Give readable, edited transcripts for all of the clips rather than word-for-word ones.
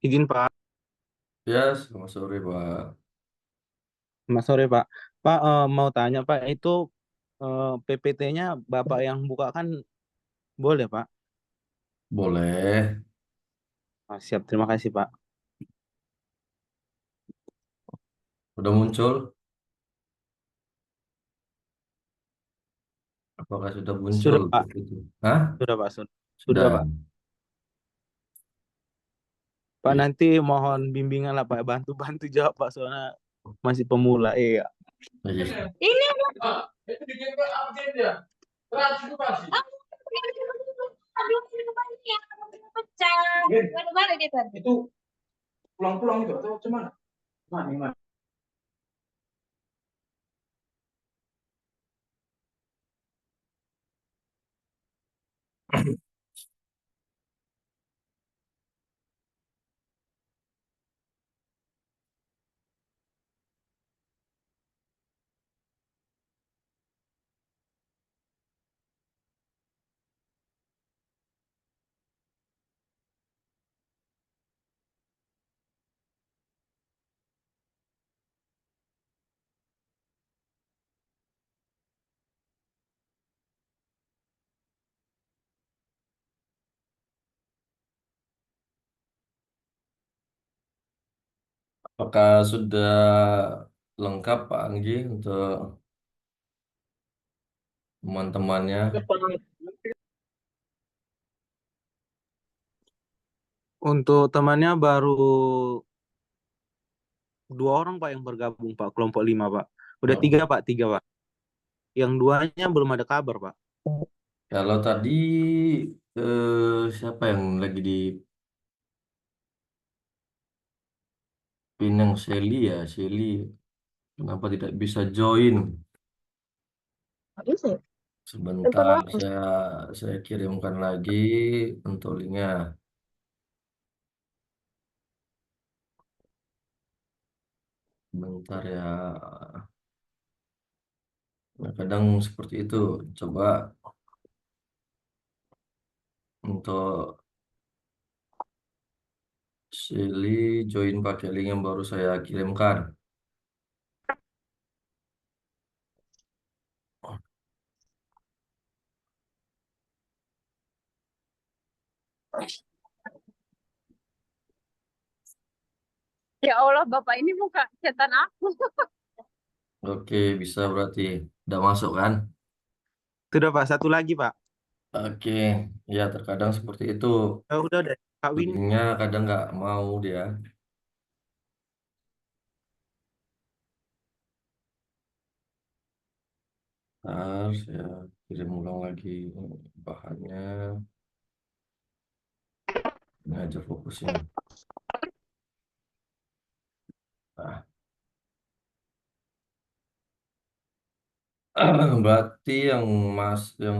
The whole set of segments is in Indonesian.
Izin Pak, Ya, selamat sore, Pak. Mas sore Pak. Pak mau tanya Pak, itu PPT-nya Bapak yang buka kan boleh Pak? Boleh. Siap, terima kasih Pak. Udah muncul? Apakah sudah muncul Sudah Pak, itu? Hah? sudah Pak, sudah Sudah. Pak. Pak Oke. nanti mohon bimbingan lah Pak, bantu-bantu jawab Pak, soalnya masih pemula. Iya, Iya. Ini itu bikin apa dia? Transkripsi. Aduh, minumannya yang pecah. Mana gitu? Itu pulang-pulang itu atau cuman? Mana? Apakah sudah lengkap, Pak Anggi, untuk teman-temannya? untuk temannya baru 2 orang Pak yang bergabung Pak, kelompok 5 Pak. Udah Oh. tiga Pak, tiga Pak. Yang duanya belum ada kabar Pak. Kalau tadi siapa yang lagi di Pinang? Shelly ya, Shelly. Kenapa tidak bisa join? Bisa. Sebentar, saya kirimkan lagi untuk linknya. Bentar ya. Nah, kadang seperti itu. Coba untuk Shelly join pakai link yang baru saya kirimkan. Ya Allah, Bapak ini buka chatan aku. Oke, bisa berarti. Udah masuk kan? Sudah Pak, satu lagi Pak. Oke, ya terkadang seperti itu. Udah deh, Kak Win. Linknya kadang nggak mau dia. Harus ya kirim ulang lagi bahannya. Ini aja fokusnya. Nah, berarti yang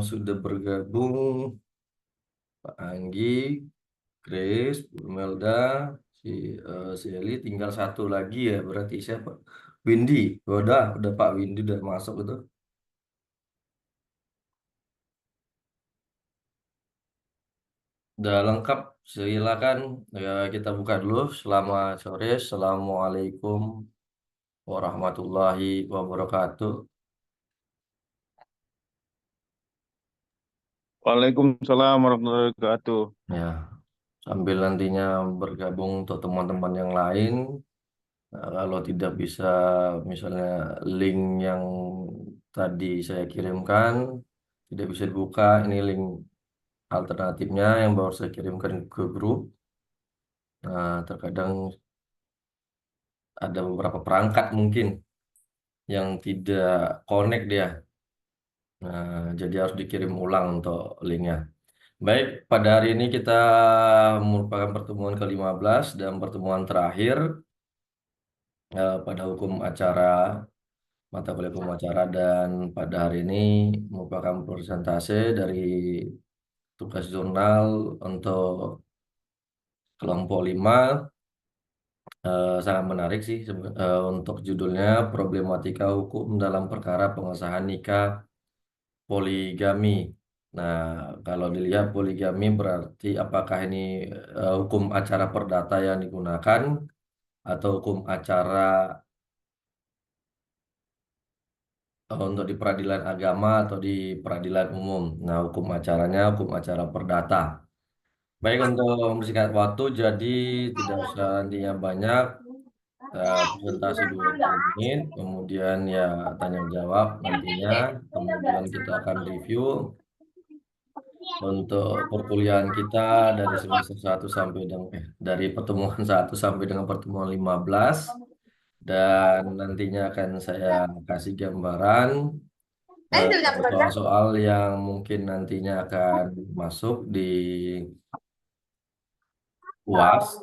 sudah bergabung Pak Anggi, Grace, Bu Melda, si si Eli, tinggal satu lagi ya. Berarti siapa? Windy. Udah Pak Windy udah masuk itu. Udah lengkap. Silakan ya, kita buka dulu. Selamat sore. Assalamualaikum warahmatullahi wabarakatuh. Waalaikumsalam warahmatullahi wabarakatuh. Ya, sambil nantinya bergabung untuk teman-teman yang lain. Kalau tidak bisa, misalnya link yang tadi saya kirimkan tidak bisa dibuka, ini link alternatifnya yang baru saya kirimkan ke grup. Nah, terkadang ada beberapa perangkat mungkin yang tidak connect dia. Nah, jadi harus dikirim ulang untuk linknya. Baik, pada hari ini kita merupakan pertemuan ke-15 dan pertemuan terakhir pada hukum acara, mata kuliah hukum acara, dan pada hari ini merupakan persentase dari tugas jurnal untuk kelompok 5. Sangat menarik sih untuk judulnya Problematika Hukum dalam Perkara Pengesahan Nikah Poligami. Nah, kalau dilihat poligami berarti apakah ini hukum acara perdata yang digunakan atau hukum acara untuk di peradilan agama atau di peradilan umum. Nah, hukum acaranya hukum acara perdata. Baik, untuk mempersingkat waktu, jadi tidak usah nantinya banyak, presentasi 20 menit, kemudian ya tanya jawab nantinya, kemudian kita akan review untuk perkuliahan kita dari semester 1 sampai dengan dari pertemuan 1 sampai dengan pertemuan 15, dan nantinya akan saya kasih gambaran soal-soal yang mungkin nantinya akan masuk di UAS.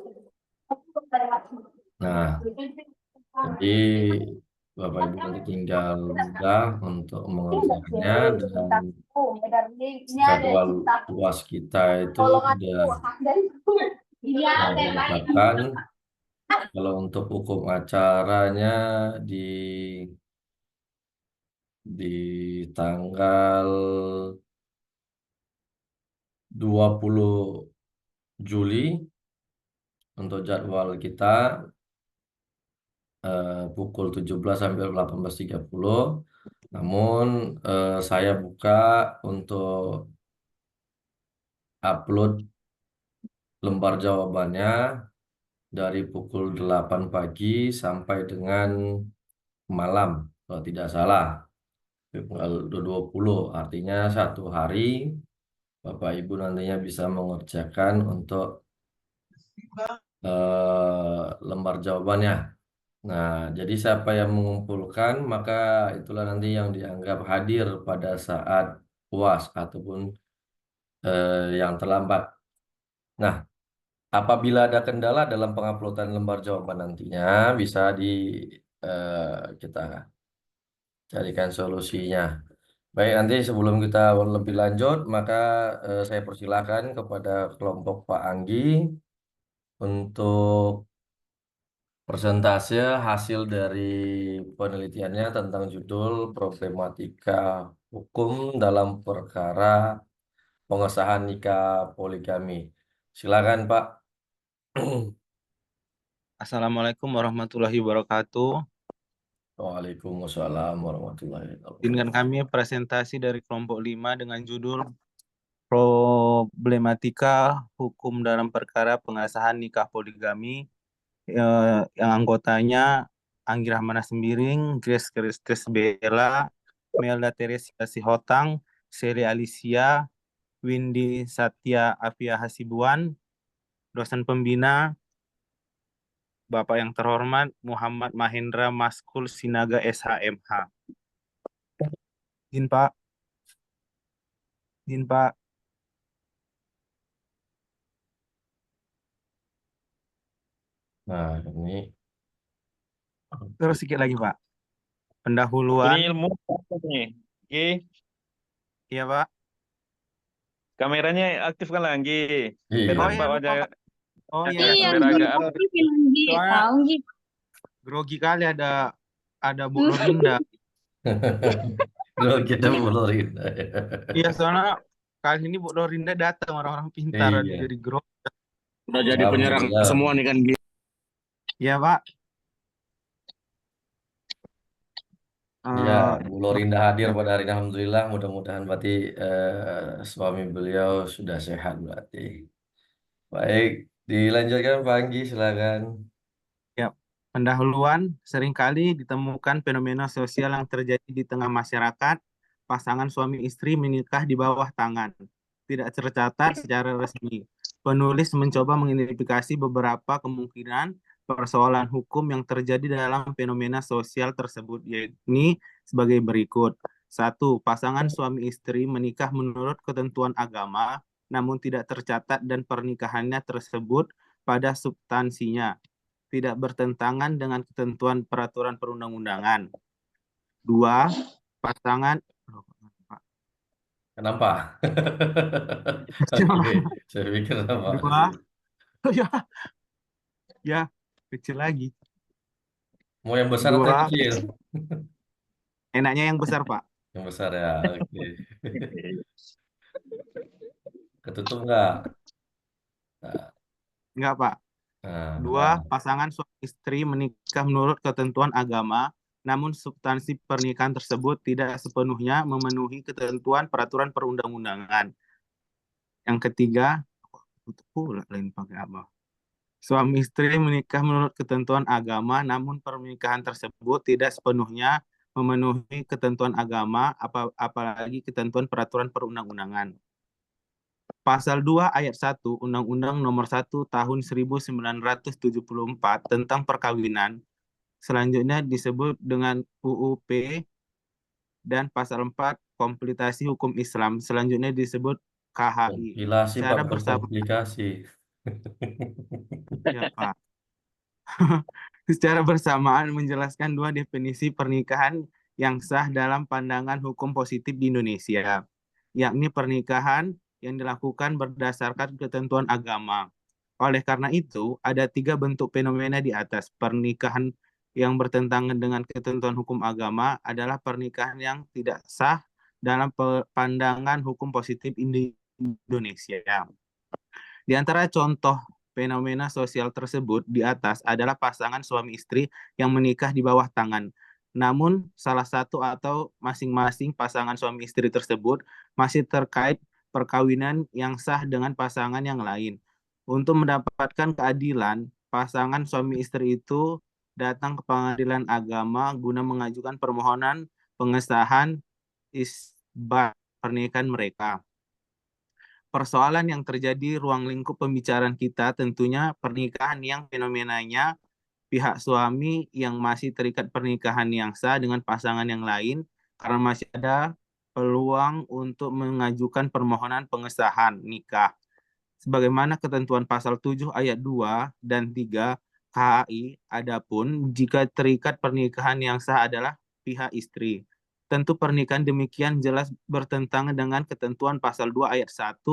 Nah, jadi Bapak Ibu nanti tinggal mudah untuk mengerjakannya, dan jadwal UAS kita itu sudah ditetapkan. Kalau untuk hukum acaranya di tanggal 20 Juli untuk jadwal kita pukul 17 sampai 18.30. Namun saya buka untuk upload lembar jawabannya dari pukul 8 pagi sampai dengan malam, kalau tidak salah. Tanggal 20, artinya 1 hari Bapak Ibu nantinya bisa mengerjakan untuk lembar jawabannya. Nah, jadi siapa yang mengumpulkan, maka itulah nanti yang dianggap hadir pada saat UAS ataupun yang terlambat. Nah, apabila ada kendala dalam penguploadan lembar jawaban nantinya, bisa kita carikan solusinya. Baik, nanti sebelum kita lebih lanjut, maka saya persilakan kepada kelompok Pak Anggi untuk persentase hasil dari penelitiannya tentang judul problematika hukum dalam perkara pengesahan nikah poligami. Silakan, Pak. Assalamualaikum warahmatullahi wabarakatuh. Waalaikumsalam warahmatullahi Izinkan wabarakatuh. kami presentasi dari kelompok 5 dengan judul Problematika Hukum dalam Perkara Pengesahan Nikah Poligami, yang anggotanya Anggi Rahmana Sembiring, Grace Kristus Bella, Melda Teresia Sihotang, Seri Alicia, Windy Satya Afia Hasibuan, dosen pembina Bapak yang terhormat Muhammad Mahendra Maskul Sinaga SHMH. Izin Pak. Izin Pak. Nah, ini Terus sedikit lagi Pak. Pendahuluan. Ini ilmu apa nih? Oke, Iya Pak. kameranya aktifkan lagi. Biar iya. Oh nampak iya wajah lupa Pak. Oh iya. Iya, kamera agak up. Soalnya tahu gitu. grogi kali ada Bu Lorinda. Kalau kita mulurin. Iya soalnya kali ini Bu Lorinda datang, orang-orang pintar Iya. jadi grogi. Udah jadi penyerang Alhamdulillah. semua nih kan. Iya Pak. Ya, Eh, Bu Lorinda hadir pada hari ini. Alhamdulillah. Mudah-mudahan berarti suami beliau sudah sehat berarti. Baik, dilanjutkan Pak Anggi, silakan. Ya, pendahuluan seringkali ditemukan fenomena sosial yang terjadi di tengah masyarakat, pasangan suami istri menikah di bawah tangan, tidak tercatat secara resmi. Penulis mencoba mengidentifikasi beberapa kemungkinan persoalan hukum yang terjadi dalam fenomena sosial tersebut, yakni sebagai berikut. 1. Pasangan suami istri menikah menurut ketentuan agama, namun tidak tercatat dan pernikahannya tersebut pada substansinya tidak bertentangan dengan ketentuan peraturan perundang-undangan. 2. Pasangan Kenapa? Oke, saya pikir apa? 2. Ya, ya, kecil lagi. Mau yang besar atau yang 2. kecil? Enaknya yang besar, Pak. Yang besar ya, oke. Ketutup nggak? Nah, Enggak, Pak. nah. 2. Pasangan suami istri menikah menurut ketentuan agama, namun substansi pernikahan tersebut tidak sepenuhnya memenuhi ketentuan peraturan perundang-undangan. Yang ketiga, tutup pula lain pakai apa? Suami istri menikah menurut ketentuan agama, namun pernikahan tersebut tidak sepenuhnya memenuhi ketentuan agama, apalagi ketentuan peraturan perundang-undangan. Pasal 2 ayat 1 Undang-Undang Nomor 1 Tahun 1974 tentang perkawinan, selanjutnya disebut dengan UUP, dan pasal 4 Kompilasi Hukum Islam, selanjutnya disebut KHI. Kompilasi Pak, Secara bukan bersama, komplikasi. ya Pak. Secara bersamaan menjelaskan dua definisi pernikahan yang sah dalam pandangan hukum positif di Indonesia, yakni pernikahan yang dilakukan berdasarkan ketentuan agama. Oleh karena itu, ada 3 bentuk fenomena di atas. Pernikahan yang bertentangan dengan ketentuan hukum agama adalah pernikahan yang tidak sah dalam pandangan hukum positif Indonesia. Di antara contoh fenomena sosial tersebut di atas adalah pasangan suami istri yang menikah di bawah tangan. Namun, salah satu atau masing-masing pasangan suami istri tersebut masih terkait perkawinan yang sah dengan pasangan yang lain. Untuk mendapatkan keadilan, pasangan suami istri itu datang ke pengadilan agama guna mengajukan permohonan pengesahan isbat pernikahan mereka. Persoalan yang terjadi ruang lingkup pembicaraan kita tentunya pernikahan yang fenomenanya pihak suami yang masih terikat pernikahan yang sah dengan pasangan yang lain karena masih ada peluang untuk mengajukan permohonan pengesahan nikah. Sebagaimana ketentuan pasal 7 ayat 2 dan 3 KHI, adapun jika terikat pernikahan yang sah adalah pihak istri. Tentu pernikahan demikian jelas bertentangan dengan ketentuan pasal 2 ayat 1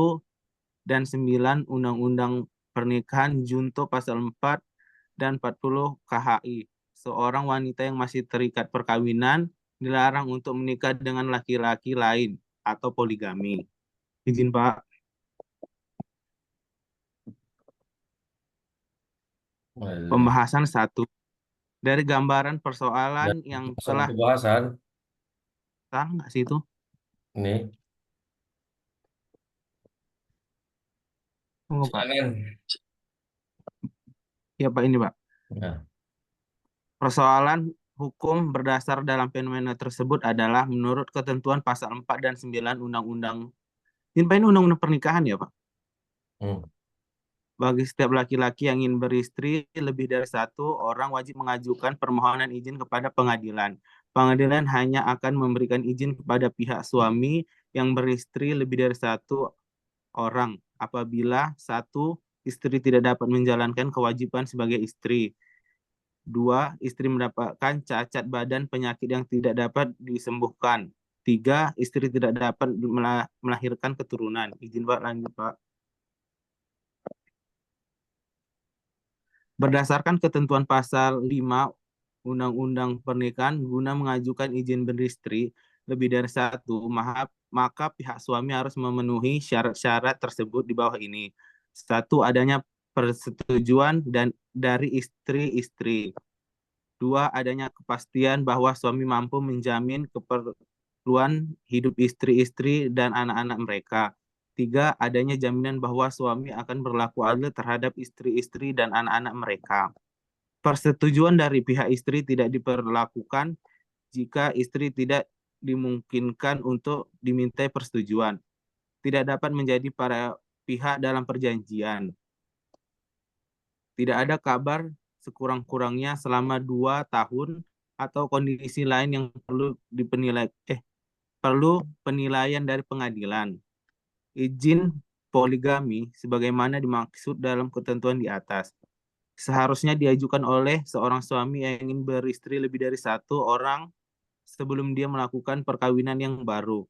dan 9 Undang-Undang Pernikahan Junto pasal 4 dan 40 KHI. Seorang wanita yang masih terikat perkawinan dilarang untuk menikah dengan laki-laki lain atau poligami. Izin Pak. Pembahasan 1. Dari gambaran persoalan yang telah Pembahasan salah nggak sih itu? ini. Oh, Pak. Silakan. Ya Pak, ini Pak. Nah, Persoalan hukum berdasar dalam fenomena tersebut adalah menurut ketentuan pasal 4 dan 9 Undang-Undang. Ini Pak, ini Undang-Undang Pernikahan ya Pak? Bagi setiap laki-laki yang ingin beristri lebih dari satu orang wajib mengajukan permohonan izin kepada pengadilan. Pengadilan hanya akan memberikan izin kepada pihak suami yang beristri lebih dari satu orang apabila 1. Istri tidak dapat menjalankan kewajiban sebagai istri. 2. Istri mendapatkan cacat badan penyakit yang tidak dapat disembuhkan. 3. Istri tidak dapat melahirkan keturunan. Izin Pak, lanjut Pak. Berdasarkan ketentuan pasal 5 Undang-Undang Pernikahan, guna mengajukan izin beristri lebih dari satu, maka pihak suami harus memenuhi syarat-syarat tersebut di bawah ini. 1. Adanya persetujuan dari istri-istri. 2. Adanya kepastian bahwa suami mampu menjamin keperluan hidup istri-istri dan anak-anak mereka. 3. Adanya jaminan bahwa suami akan berlaku adil terhadap istri-istri dan anak-anak mereka. Persetujuan dari pihak istri tidak diperlakukan jika istri tidak dimungkinkan untuk dimintai persetujuan. Tidak dapat menjadi para pihak dalam perjanjian. Tidak ada kabar sekurang-kurangnya selama 2 tahun atau kondisi lain yang perlu penilaian dari pengadilan. Izin poligami sebagaimana dimaksud dalam ketentuan di atas seharusnya diajukan oleh seorang suami yang ingin beristri lebih dari satu orang sebelum dia melakukan perkawinan yang baru.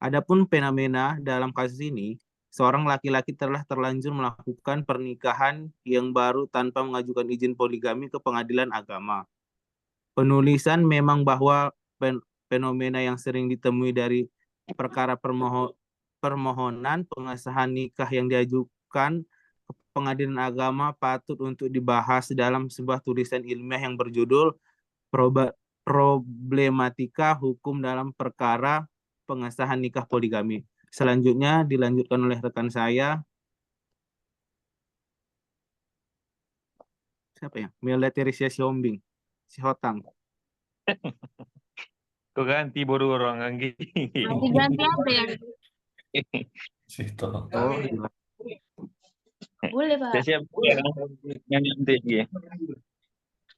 Adapun fenomena dalam kasus ini, seorang laki-laki telah terlanjur melakukan pernikahan yang baru tanpa mengajukan izin poligami ke pengadilan agama. Penulisan memang bahwa fenomena yang sering ditemui dari perkara permohonan pengesahan nikah yang diajukan ke Pengadilan Agama patut untuk dibahas dalam sebuah tulisan ilmiah yang berjudul Problematika Hukum dalam Perkara Pengesahan Nikah Poligami. Selanjutnya dilanjutkan oleh rekan saya. Siapa ya? Melda Teresia Siombing. Si Hotang. Kau ganti bodoh orang Anggi. Ganti-ganti apa ya? Situ. Oh, iya. Boleh, Pak. Saya siap ya, nyanyi nanti Gi.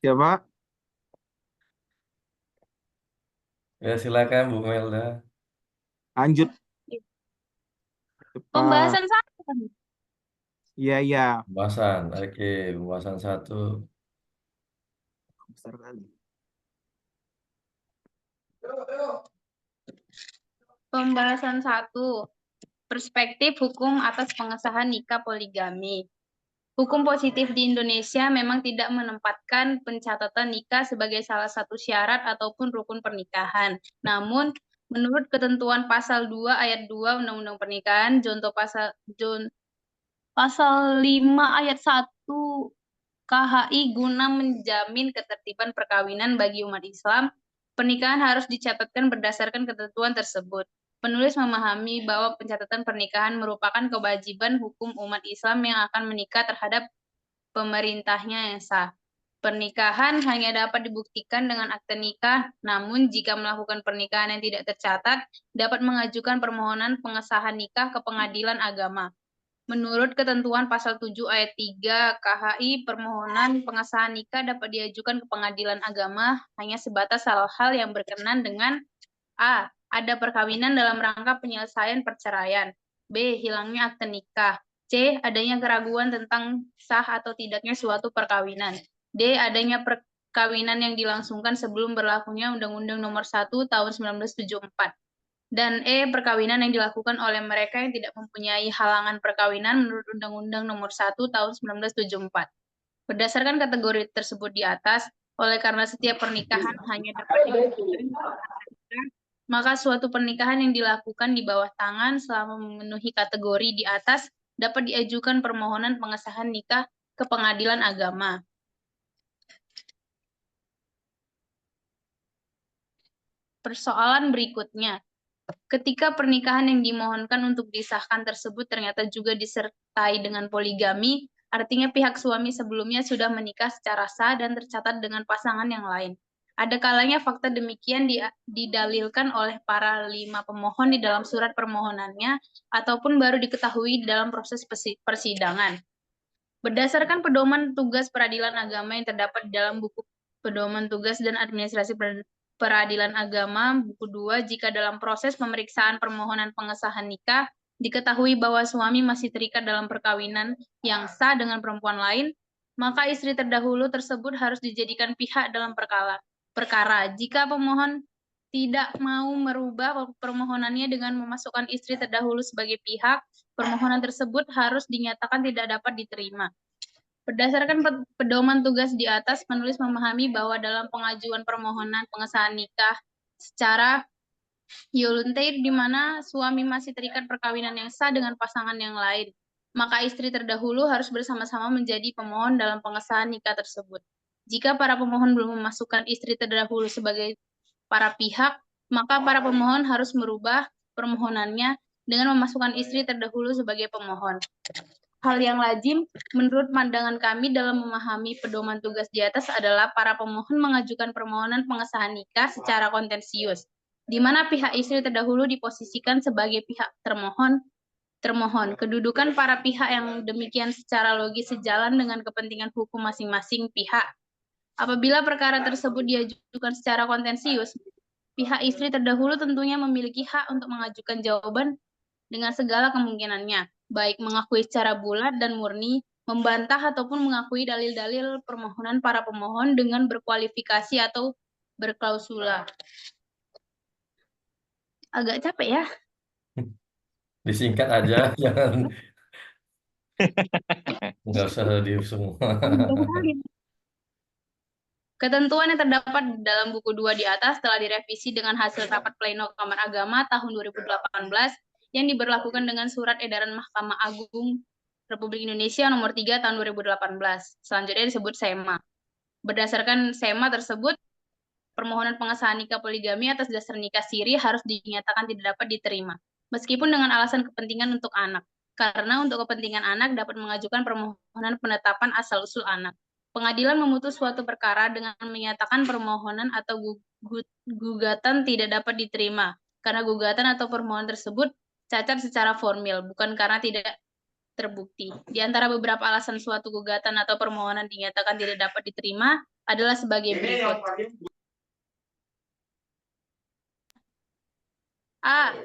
Siapa? Ya silakan Bu Melda. Lanjut. Cepat. Pembahasan satu kan? Iya, iya. Pembahasan. Oke, pembahasan 1. Besar kali. Pembahasan 1. Perspektif hukum atas pengesahan nikah poligami. Hukum positif di Indonesia memang tidak menempatkan pencatatan nikah sebagai salah satu syarat ataupun rukun pernikahan. Namun, menurut ketentuan pasal 2 ayat 2 Undang-Undang Pernikahan, pasal 5 ayat 1 KHI guna menjamin ketertiban perkawinan bagi umat Islam, pernikahan harus dicatatkan berdasarkan ketentuan tersebut. Penulis memahami bahwa pencatatan pernikahan merupakan kewajiban hukum umat Islam yang akan menikah terhadap pemerintahnya yang sah. Pernikahan hanya dapat dibuktikan dengan akte nikah, namun jika melakukan pernikahan yang tidak tercatat, dapat mengajukan permohonan pengesahan nikah ke pengadilan agama. Menurut ketentuan pasal 7 ayat 3 KHI, permohonan pengesahan nikah dapat diajukan ke pengadilan agama hanya sebatas hal-hal yang berkenan dengan A. Ada perkawinan dalam rangka penyelesaian perceraian. B. Hilangnya akte nikah. C. Adanya keraguan tentang sah atau tidaknya suatu perkawinan. D. Adanya perkawinan yang dilangsungkan sebelum berlakunya Undang-Undang Nomor 1 Tahun 1974. Dan E. Perkawinan yang dilakukan oleh mereka yang tidak mempunyai halangan perkawinan menurut Undang-Undang Nomor 1 Tahun 1974. Berdasarkan kategori tersebut di atas, oleh karena setiap pernikahan hanya dapat dilakukan, maka suatu pernikahan yang dilakukan di bawah tangan selama memenuhi kategori di atas dapat diajukan permohonan pengesahan nikah ke pengadilan agama. Persoalan berikutnya. Ketika pernikahan yang dimohonkan untuk disahkan tersebut ternyata juga disertai dengan poligami, artinya pihak suami sebelumnya sudah menikah secara sah dan tercatat dengan pasangan yang lain. Ada kalanya fakta demikian didalilkan oleh para 5 pemohon di dalam surat permohonannya, ataupun baru diketahui dalam proses persidangan. Berdasarkan pedoman tugas peradilan agama yang terdapat di dalam buku Pedoman Tugas dan Administrasi Peradilan Agama, buku 2, jika dalam proses pemeriksaan permohonan pengesahan nikah, diketahui bahwa suami masih terikat dalam perkawinan yang sah dengan perempuan lain, maka istri terdahulu tersebut harus dijadikan pihak dalam perkara. Jika pemohon tidak mau merubah permohonannya dengan memasukkan istri terdahulu sebagai pihak, permohonan tersebut harus dinyatakan tidak dapat diterima. Berdasarkan pedoman tugas di atas, penulis memahami bahwa dalam pengajuan permohonan pengesahan nikah secara volunteer di mana suami masih terikat perkawinan yang sah dengan pasangan yang lain, maka istri terdahulu harus bersama-sama menjadi pemohon dalam pengesahan nikah tersebut. Jika para pemohon belum memasukkan istri terdahulu sebagai para pihak, maka para pemohon harus merubah permohonannya dengan memasukkan istri terdahulu sebagai pemohon. Hal yang lazim menurut pandangan kami dalam memahami pedoman tugas di atas adalah para pemohon mengajukan permohonan pengesahan nikah secara kontensius, di mana pihak istri terdahulu diposisikan sebagai pihak termohon. Kedudukan para pihak yang demikian secara logis sejalan dengan kepentingan hukum masing-masing pihak. Apabila perkara tersebut diajukan secara kontensius, pihak istri terdahulu tentunya memiliki hak untuk mengajukan jawaban dengan segala kemungkinannya, baik mengakui secara bulat dan murni, membantah ataupun mengakui dalil-dalil permohonan para pemohon dengan berkualifikasi atau berklausula. Agak capek ya? Disingkat aja, jangan nggak usah di semua. Ketentuan yang terdapat dalam buku 2 di atas telah direvisi dengan hasil rapat pleno Kamar Agama tahun 2018 yang diberlakukan dengan Surat Edaran Mahkamah Agung Republik Indonesia Nomor 3 Tahun 2018. Selanjutnya disebut SEMA. Berdasarkan SEMA tersebut, permohonan pengesahan nikah poligami atas dasar nikah siri harus dinyatakan tidak dapat diterima, meskipun dengan alasan kepentingan untuk anak. Karena untuk kepentingan anak dapat mengajukan permohonan penetapan asal-usul anak. Pengadilan memutus suatu perkara dengan menyatakan permohonan atau gugatan tidak dapat diterima, karena gugatan atau permohonan tersebut cacat secara formil, bukan karena tidak terbukti. Di antara beberapa alasan suatu gugatan atau permohonan dinyatakan tidak dapat diterima adalah sebagai berikut. A.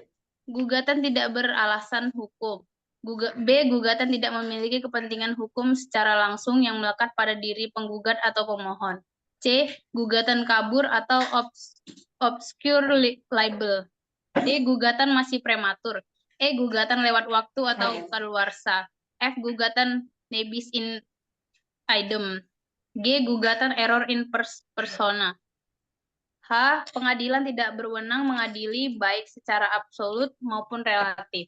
Gugatan tidak beralasan hukum. B. Gugatan tidak memiliki kepentingan hukum secara langsung yang melekat pada diri penggugat atau pemohon. C. Gugatan kabur atau obscure libel. D. Gugatan masih prematur. E. Gugatan lewat waktu atau kadaluarsa. F. Gugatan nebis in idem. G. Gugatan error in persona. H. Pengadilan tidak berwenang mengadili baik secara absolut maupun relatif.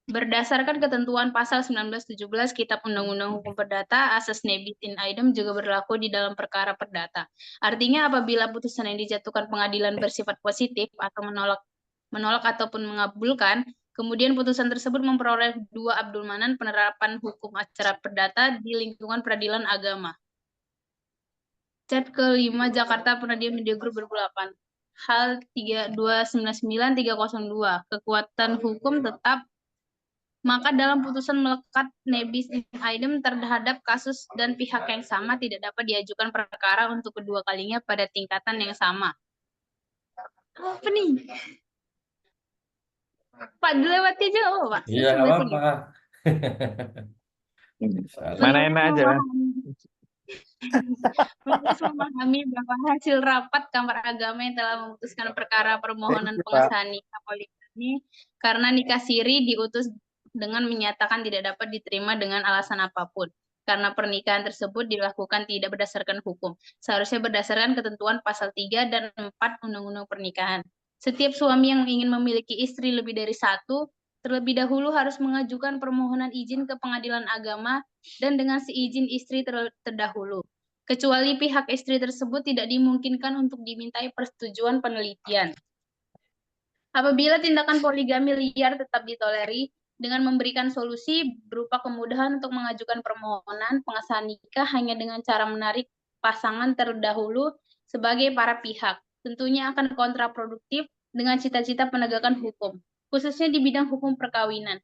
Berdasarkan ketentuan pasal 1917 Kitab Undang-Undang Hukum Perdata, asas nebis in idem juga berlaku di dalam perkara perdata. Artinya apabila putusan yang dijatuhkan pengadilan bersifat positif atau menolak ataupun mengabulkan, kemudian putusan tersebut memperoleh 2 Abdul Manan penerapan hukum acara perdata di lingkungan peradilan agama. Chat ke-5 Jakarta Penadian Media Group 2008. Hal 3299-302. Kekuatan hukum tetap. Maka dalam putusan melekat nebis in idem terhadap kasus dan pihak yang sama tidak dapat diajukan perkara untuk kedua kalinya pada tingkatan yang sama. Apa nih? Pak, dilewati aja, Pak. Iya, nggak apa-apa. Mana enak aja. Menulis memahami bahwa hasil rapat Kamar Agama yang telah memutuskan perkara permohonan pengesahan nikah poligami karena nikah siri diutus dengan menyatakan tidak dapat diterima dengan alasan apapun, karena pernikahan tersebut dilakukan tidak berdasarkan hukum, seharusnya berdasarkan ketentuan pasal 3 dan 4 Undang-Undang Pernikahan. Setiap suami yang ingin memiliki istri lebih dari 1, terlebih dahulu harus mengajukan permohonan izin ke pengadilan agama dan dengan seizin istri terdahulu. Kecuali pihak istri tersebut tidak dimungkinkan untuk dimintai persetujuan penelitian. Apabila tindakan poligami liar tetap ditoleri, dengan memberikan solusi berupa kemudahan untuk mengajukan permohonan pengesahan nikah hanya dengan cara menarik pasangan terdahulu sebagai para pihak. Tentunya akan kontraproduktif dengan cita-cita penegakan hukum, khususnya di bidang hukum perkawinan.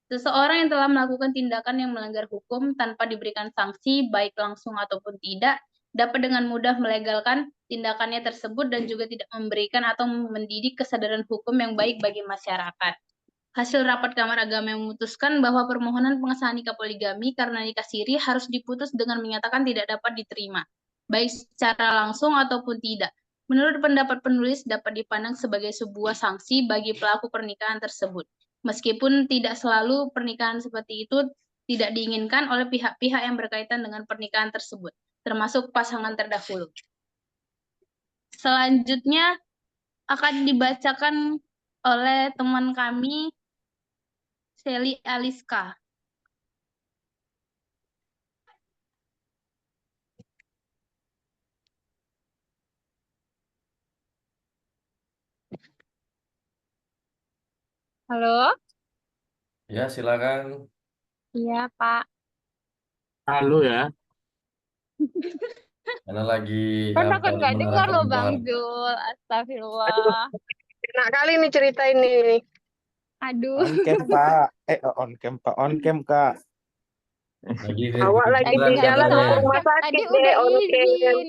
Seseorang yang telah melakukan tindakan yang melanggar hukum tanpa diberikan sanksi, baik langsung ataupun tidak, dapat dengan mudah melegalkan tindakannya tersebut dan juga tidak memberikan atau mendidik kesadaran hukum yang baik bagi masyarakat. Hasil rapat Kamar Agama yang memutuskan bahwa permohonan pengesahan nikah poligami karena nikah siri harus diputus dengan menyatakan tidak dapat diterima, baik secara langsung ataupun tidak. Menurut pendapat penulis dapat dipandang sebagai sebuah sanksi bagi pelaku pernikahan tersebut. Meskipun tidak selalu pernikahan seperti itu tidak diinginkan oleh pihak-pihak yang berkaitan dengan pernikahan tersebut, termasuk pasangan terdahulu. Selanjutnya akan dibacakan oleh teman kami, Seli Aliska. Halo? Ya, silakan. Iya, Pak. Halo ya. Karena lagi Kan aku nggak dengar loh Bang pembahasan. Zul. Astagfirullah. Enak kali nih cerita ini. Aduh. On cam, Pak. On cam, Pak. On cam, Kak. Lagi Awak lagi liburan di jalan katanya. ke rumah Tadi sakit udah deh, on cam. izin.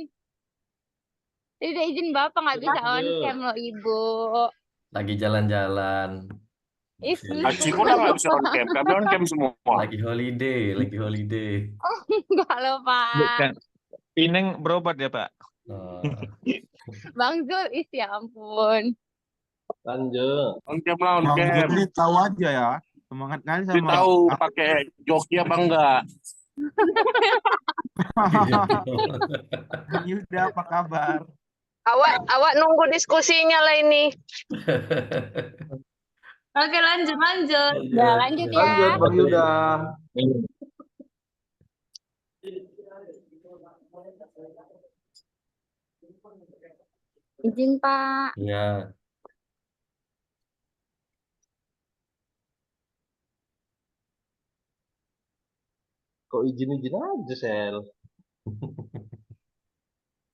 Tadi udah izin Bapak nggak bisa on cam loh Ibu. Lagi jalan-jalan. Ih, Aci pula nggak bisa on cam, kami on cam semua. Lagi holiday. enggak loh Pak. Bukan. Pineng berobat ya, Pak? Oh, Bang Zul, ya ampun. lanjut. On cam lah, on Bang cam. Juli tahu aja ya. Semangat kali Jadi sama. tahu pakai joki apa enggak? Yuda, apa kabar? Awak nunggu diskusinya lah ini. Oke, lanjut. Ya, lanjut ya. Lanjut Bang Yuda. Izin, Pak. Ya, Kok izin-izin aja, Sel?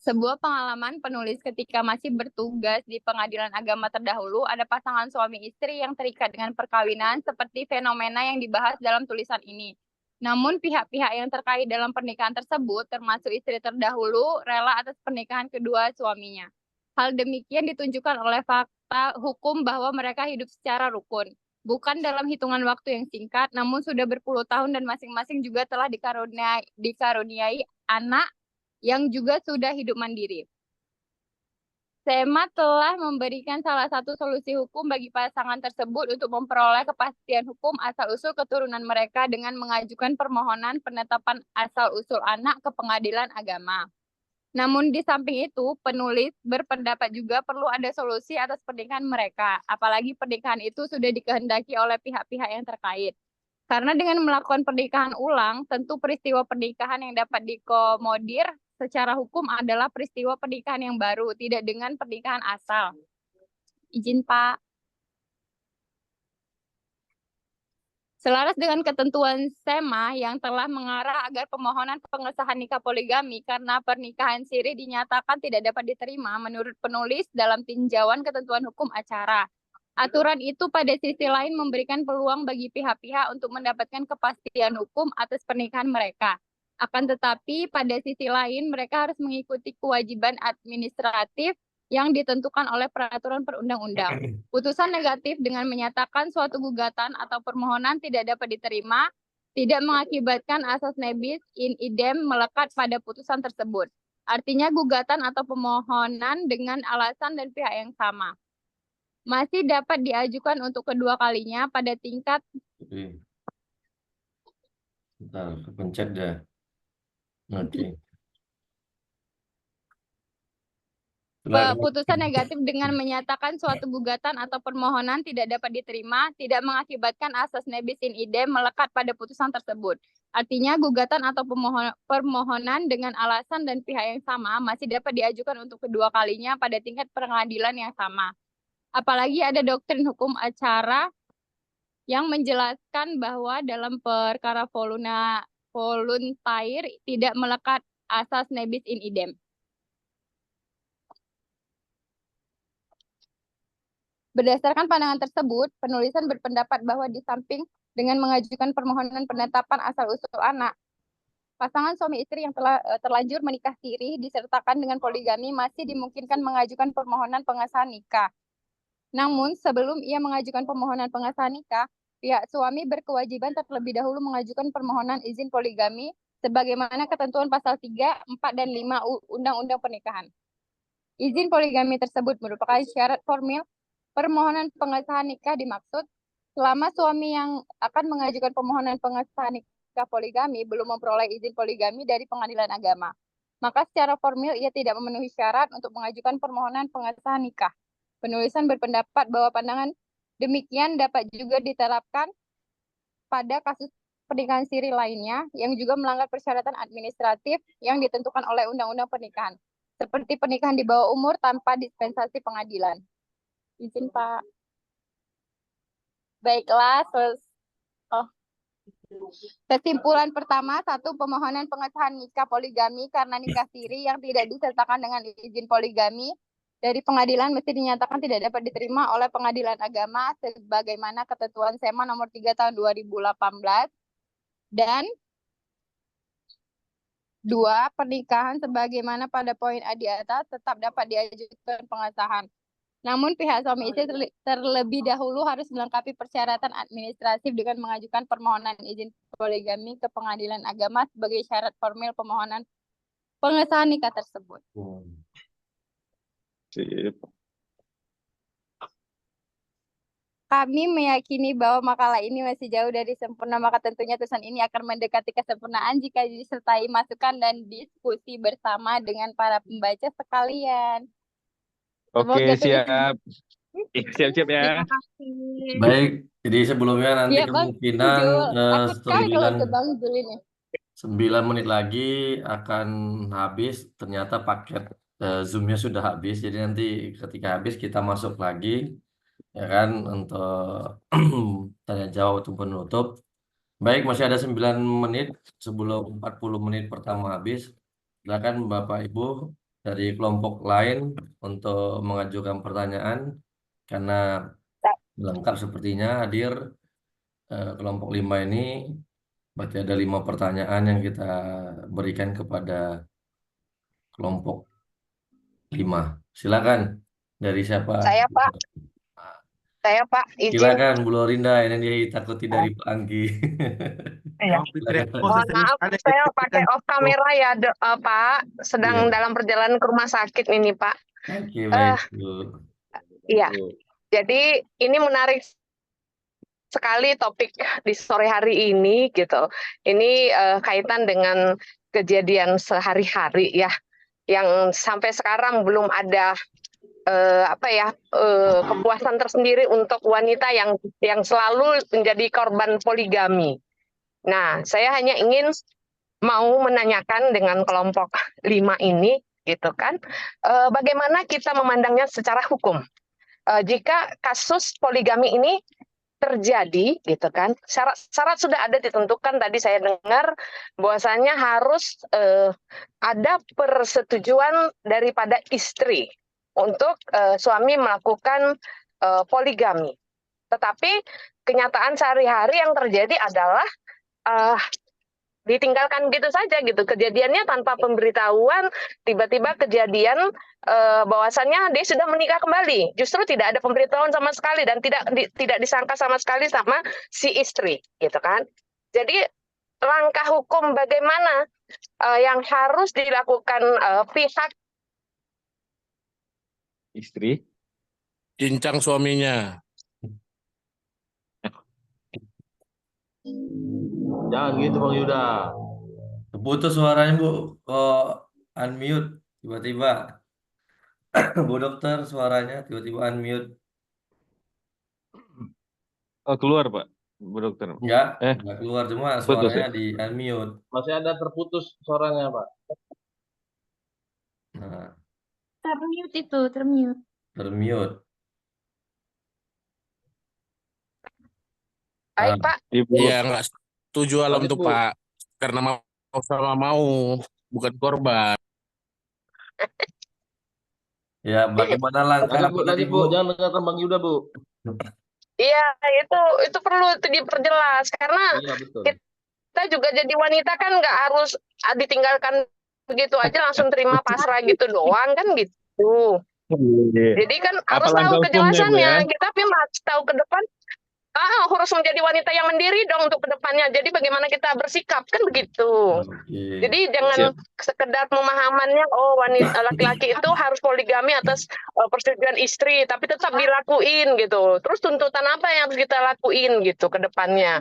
Sebuah pengalaman penulis ketika masih bertugas di pengadilan agama terdahulu, ada pasangan suami istri yang terikat dengan perkawinan seperti fenomena yang dibahas dalam tulisan ini. Namun pihak-pihak yang terkait dalam pernikahan tersebut, termasuk istri terdahulu, rela atas pernikahan kedua suaminya. Hal demikian ditunjukkan oleh fakta hukum bahwa mereka hidup secara rukun. Bukan dalam hitungan waktu yang singkat, namun sudah berpuluh tahun dan masing-masing juga telah dikaruniai anak yang juga sudah hidup mandiri. SEMA telah memberikan salah satu solusi hukum bagi pasangan tersebut untuk memperoleh kepastian hukum asal-usul keturunan mereka dengan mengajukan permohonan penetapan asal-usul anak ke pengadilan agama. Namun di samping itu, penulis berpendapat juga perlu ada solusi atas pernikahan mereka, apalagi pernikahan itu sudah dikehendaki oleh pihak-pihak yang terkait. Karena dengan melakukan pernikahan ulang, tentu peristiwa pernikahan yang dapat dikomodir secara hukum adalah peristiwa pernikahan yang baru, tidak dengan pernikahan asal. Izin, Pak. Selaras dengan ketentuan SEMA yang telah mengarah agar pemohonan pengesahan nikah poligami karena pernikahan siri dinyatakan tidak dapat diterima menurut penulis dalam tinjauan ketentuan hukum acara. Aturan itu pada sisi lain memberikan peluang bagi pihak-pihak untuk mendapatkan kepastian hukum atas pernikahan mereka. Akan tetapi pada sisi lain mereka harus mengikuti kewajiban administratif yang ditentukan oleh peraturan perundang-undang. Putusan negatif dengan menyatakan suatu gugatan atau permohonan tidak dapat diterima, tidak mengakibatkan asas nebis in idem melekat pada putusan tersebut. Artinya gugatan atau permohonan dengan alasan dan pihak yang sama masih dapat diajukan untuk kedua kalinya pada tingkat. bentar, kepencet dah. Oke. Putusan negatif dengan menyatakan suatu gugatan atau permohonan tidak dapat diterima, tidak mengakibatkan asas nebis in idem melekat pada putusan tersebut. Artinya gugatan atau permohonan dengan alasan dan pihak yang sama masih dapat diajukan untuk kedua kalinya pada tingkat pengadilan yang sama. Apalagi ada doktrin hukum acara yang menjelaskan bahwa dalam perkara voluntair tidak melekat asas nebis in idem. Berdasarkan pandangan tersebut, penulisan berpendapat bahwa di samping dengan mengajukan permohonan penetapan asal-usul anak, pasangan suami istri yang telah terlanjur menikah siri disertakan dengan poligami masih dimungkinkan mengajukan permohonan pengesahan nikah. Namun, sebelum ia mengajukan permohonan pengesahan nikah, pihak suami berkewajiban terlebih dahulu mengajukan permohonan izin poligami sebagaimana ketentuan pasal 3, 4, dan 5 Undang-Undang Pernikahan. Izin poligami tersebut merupakan syarat formil permohonan pengesahan nikah dimaksud selama suami yang akan mengajukan permohonan pengesahan nikah poligami belum memperoleh izin poligami dari pengadilan agama. Maka secara formil ia tidak memenuhi syarat untuk mengajukan permohonan pengesahan nikah. Penulisan berpendapat bahwa pandangan demikian dapat juga diterapkan pada kasus pernikahan siri lainnya yang juga melanggar persyaratan administratif yang ditentukan oleh Undang-Undang Pernikahan, seperti pernikahan di bawah umur tanpa dispensasi pengadilan. Izin, Pak. Baiklah, kesimpulan pertama, satu, pemohonan pengesahan nikah poligami karena nikah siri yang tidak disertakan dengan izin poligami dari pengadilan mesti dinyatakan tidak dapat diterima oleh pengadilan agama sebagaimana ketentuan SEMA nomor 3 tahun 2018. Dan dua, pernikahan sebagaimana pada poin A di atas tetap dapat diajukan pengesahan. Namun pihak suami istri terlebih dahulu harus melengkapi persyaratan administratif dengan mengajukan permohonan izin poligami ke pengadilan agama sebagai syarat formil permohonan pengesahan nikah tersebut. Sip. Kami meyakini bahwa makalah ini masih jauh dari sempurna, maka tentunya tulisan ini akan mendekati kesempurnaan jika disertai masukan dan diskusi bersama dengan para pembaca sekalian. Oke, Semoga tulis. siap. Siap-siap ya. Terima kasih. Baik, jadi sebelumnya nanti Iya Bang, kemungkinan Jul. Takut sekali kalau 9 ke Bang Jul ini. 9 menit lagi akan habis. Ternyata paket Zoom-nya sudah habis. Jadi nanti ketika habis kita masuk lagi, ya kan, untuk tanya jawab untuk penutup. Baik, masih ada 9 menit sebelum 40 menit pertama habis. Silakan Bapak Ibu dari kelompok lain untuk mengajukan pertanyaan karena lengkap sepertinya hadir kelompok 5 ini. Berarti ada 5 pertanyaan yang kita berikan kepada kelompok 5. Silakan dari siapa? Saya Pak, izin. Silakan Bu Lorinda, ini dia takuti dari Pak Anggi. Iya. Oh, Fitri, Silakan. oh, Mohon sering maaf, sekali saya Fitri pakai kan. off kamera ya, Pak. Sedang Iya. dalam perjalanan ke rumah sakit ini, Pak. Oke, baik, Bu. Iya. Jadi ini menarik sekali topik di sore hari ini gitu. Ini kaitan dengan kejadian sehari-hari ya, yang sampai sekarang belum ada kepuasan tersendiri untuk wanita yang selalu menjadi korban poligami. Nah, saya hanya ingin mau menanyakan dengan kelompok 5 ini gitu kan, bagaimana kita memandangnya secara hukum. Jika kasus poligami ini terjadi gitu kan, syarat sudah ada ditentukan, tadi saya dengar bahwasanya harus ada persetujuan daripada istri untuk suami melakukan poligami. Tetapi kenyataan sehari-hari yang terjadi adalah ditinggalkan gitu saja gitu, kejadiannya tanpa pemberitahuan, tiba-tiba kejadian bahwasannya dia sudah menikah kembali, justru tidak ada pemberitahuan sama sekali dan tidak disangka sama sekali sama si istri gitu kan. Jadi langkah hukum bagaimana yang harus dilakukan pihak Istri. Cincang suaminya. Jangan gitu Bang Yuda. Putus suaranya, Bu. Kok unmute tiba-tiba? Bu dokter, suaranya tiba-tiba unmute. Oh, keluar, Pak. Bu dokter. Enggak keluar, cuma Putus suaranya ya? di unmute. Masih ada terputus suaranya, Pak. Nah, Termute itu, termute. termute. baik Pak. Iya, nggak setuju alam Lanjut, tuh Bu. Pak. Karena mau sama mau, bukan korban. Ya, bagaimana langkah apa tadi, Lanjut, Bu. Bu? Jangan dengarkan Bang Yuda, Bu. Iya, itu perlu diperjelas karena Iya, betul. kita juga jadi wanita kan nggak harus ditinggalkan begitu aja langsung terima pasrah gitu doang kan gitu. Jadi kan harus Apa tahu langkah hukumnya, Bu, kejelasannya. ya? Kita harus tahu ke depan. Harus menjadi wanita yang mandiri dong untuk kedepannya. Jadi bagaimana kita bersikap kan begitu. Oke. Jadi jangan sekedar pemahamannya wanita laki-laki itu harus poligami atas persetujuan istri, tapi tetap dilakuin gitu. Terus tuntutan apa yang harus kita lakuin gitu ke depannya.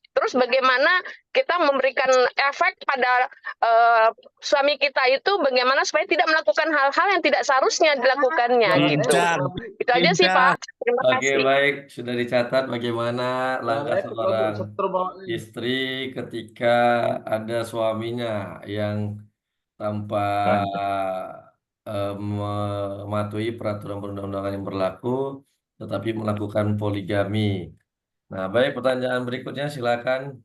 Terus bagaimana kita memberikan efek pada suami kita itu bagaimana supaya tidak melakukan hal-hal yang tidak seharusnya dilakukannya gitu. Itu aja sih Pak. Terima Oke, kasih. baik. Sudah dicatat bagaimana langkah seorang istri ketika ada suaminya yang tanpa mematuhi peraturan perundang-undangan yang berlaku, tetapi melakukan poligami. Nah, baik, pertanyaan berikutnya silakan.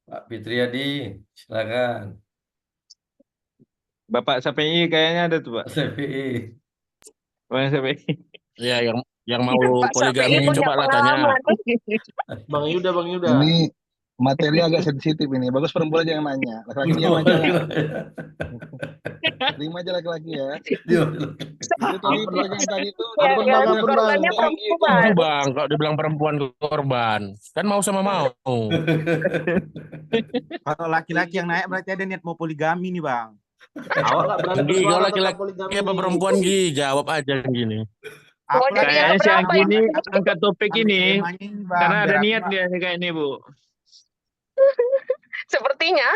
Pak Fitriadi, silakan. Bapak SPI kayaknya ada tuh, Pak. SPI. Bapak SPI. Iya, yang mau Pak poligami Sapi punya coba lah tanya. pengalaman. Bang Yuda. Ini materi agak sensitif ini. Bagus perempuan aja yang nanya. Laki-laki diam aja lah. Terima aja laki-laki ya. Itu tadi pertanyaan tadi itu. Korbannya perempuan. Itu Bang, kalau dibilang perempuan korban, kan mau sama mau. Kalau laki-laki yang naik berarti ada niat mau poligami nih, Bang. Awak nggak berani Gi, bersuara kalau tentang laki-laki poligami apa nih. perempuan Gi, jawab aja gini. Aku jadi lagi Kayaknya si berapa Anggi ini ini? angkat topik ambil ini temanya ini, Bang, karena ada biar aku niat nggak- dia kayak ini, Bu. Sepertinya.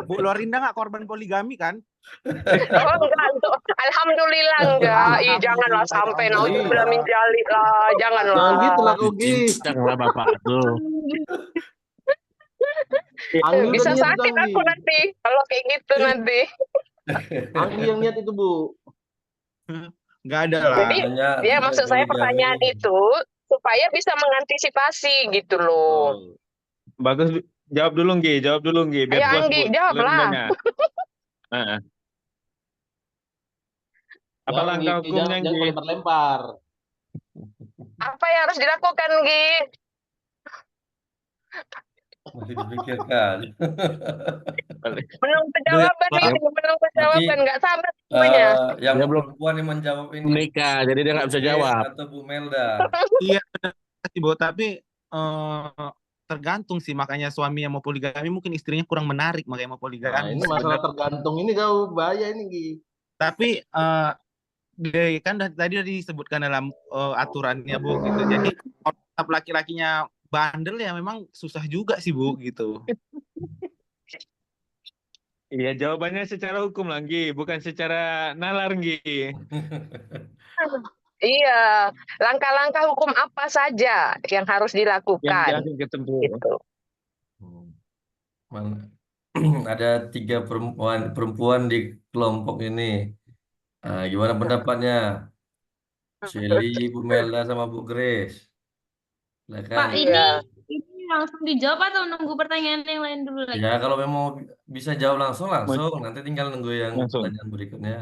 Bu Lorinda nggak korban poligami kan? Oh enggak. Alhamdulillah enggak. Ih, janganlah sampai naudzubillah min dzalik lah. Janganlah. Jangan gitu lah kau Gi. Cincang lah bapak tuh. Anggi udah Bisa niat itu sakit Anggi. aku nanti kalau kayak gitu nanti. Anggi yang niat itu Bu. Nggak ada lah. Jadi Hanya ya tidak maksud saya poligami. pertanyaan itu supaya bisa mengantisipasi gitu loh. Oh. Bagus, jawab dulu Gi, biar Ayo puas Anggi, Bu jawab lah. Lorindanya. Heeh. Apa Jangan, langkah Gi, hukumnya jangan Gi? lempar-lempar. Apa yang harus dilakukan, Gi? Masih dipikirkan. Menunggu jawaban Pak. ini, menunggu jawaban, nggak sabar semuanya. Yang Dia belum perempuan yang menjawab ini menikah, jadi dia nggak bisa Bu Grace jawab. atau Bu Melda. Iya benar sih, Bu, tapi tergantung sih, makanya suami yang mau poligami mungkin istrinya kurang menarik makanya mau Nah, poligami. ini masalah tergantung ini kau bahaya ini Gi. Tapi kan tadi udah disebutkan dalam aturannya Bu gitu. Jadi kalau tetap laki-lakinya bandel ya memang susah juga sih Bu gitu. Iya, jawabannya secara hukum lah Gi, bukan secara nalar Gi. Iya, langkah-langkah hukum apa saja yang harus Yang dilakukan? harus ditempuh. Gitu. Ada 3 perempuan di kelompok ini. Gimana pendapatnya? Shelly, Bu Melda, sama Bu Grace. Pak, Silakan. ini langsung dijawab atau nunggu pertanyaan yang lain dulu lagi? Ya, kalau memang bisa jawab langsung. Nanti tinggal nunggu yang Langsung. pertanyaan berikutnya.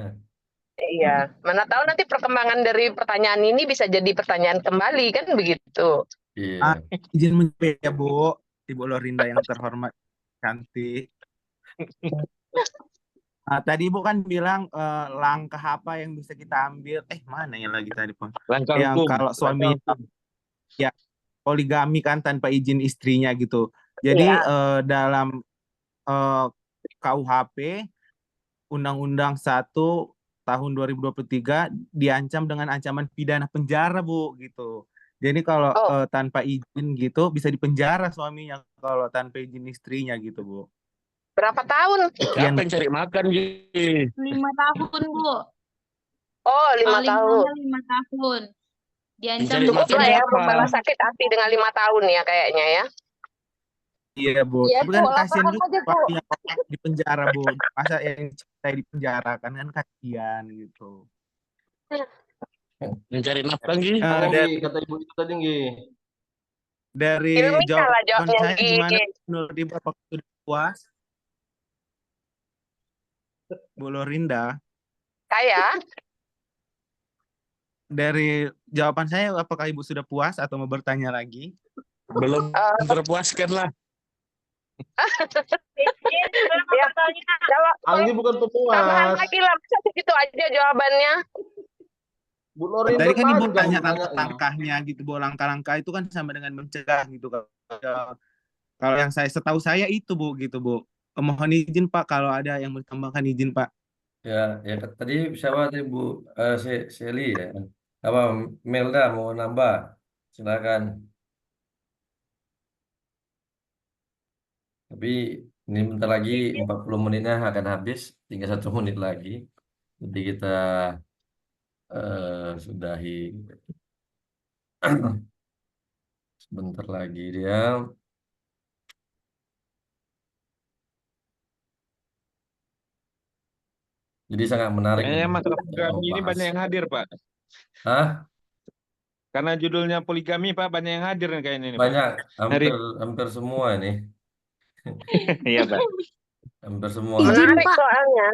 Iya, mana tahu nanti perkembangan dari pertanyaan ini bisa jadi pertanyaan kembali kan begitu. Iya. Izin menjawab ya Bu, Ibu Lorinda yang terhormat, cantik. Tadi Ibu kan bilang langkah apa yang bisa kita ambil? Mana ya lagi tadi Pak? Langkah Yang hukum. kalau suami ya poligami kan tanpa izin istrinya gitu. Jadi dalam KUHP Undang-Undang 1 tahun 2023 diancam dengan ancaman pidana penjara Bu gitu. Jadi kalau tanpa izin gitu bisa dipenjara suaminya kalau tanpa izin istrinya gitu Bu. Berapa tahun? Siapa yang cari makan gitu? 5 tahun, Bu. Oh, 5 Paling tahun. lama 5 tahun. Diancam Mencari dengan Cukup lah ya penjara. membalas sakit hati dengan 5 tahun ya kayaknya ya. Iya Bu, Iya, tapi kan Bu, kasihan laporan juga aja, Bu. suami yang di penjara Bu. Masa yang cintai di penjara kan kasihan gitu. Mencari nafkah gitu. Ngomong Dari- Gi, kata ibu itu tadi Gi. Dari Ilmiah lah jawaban jawabnya, saya Gi. gimana menurut Ibu, apakah sudah puas? Bu Lorinda, Saya dari jawaban saya apakah Ibu sudah puas atau mau bertanya lagi? Belum terpuaskan lah. ya, jawab Anggi bukan tambahan pemuas. lagi lah, masa segitu aja jawabannya. Bu Lorinda Tadi kan Ibu panjang tanya pertanyaannya. langkah-langkahnya gitu, Bu. Langkah-langkah itu kan sama dengan mencegah gitu. Kalau yang setahu saya itu Bu gitu Bu. Mohon izin Pak kalau ada yang mau tambahkan izin Pak. Ya, tadi siapa tadi Bu Shelly ya? Apa Melda mau nambah? Silakan. Tapi ini bentar lagi 40 menitnya akan habis, tinggal 1 menit lagi. Jadi kita sudahi. Sebentar lagi dia. Jadi sangat menarik. Kayaknya nih masalah yang poligami ini membahas. banyak yang hadir, Pak. Hah? Karena judulnya poligami, Pak, banyak yang hadir nih kayaknya ini, Pak. Banyak, hampir semua nih. Iya, Pak. Hampir semua. Menarik soalnya.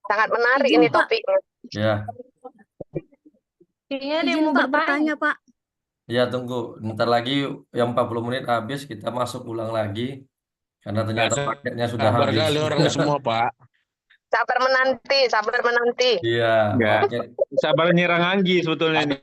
Sangat menarik Izin, ini Pak. topiknya. Ya, Kayaknya ada yang Izin mau Pak bertanya. bertanya Pak. ya tunggu. Bentar lagi yang 40 menit habis, kita masuk ulang lagi. Karena ternyata paketnya sudah Sabar habis. kali orang semua Pak. Sabar menanti, sabar menanti. Iya, Enggak. paket Sabar nyerang Anggi sebetulnya ini.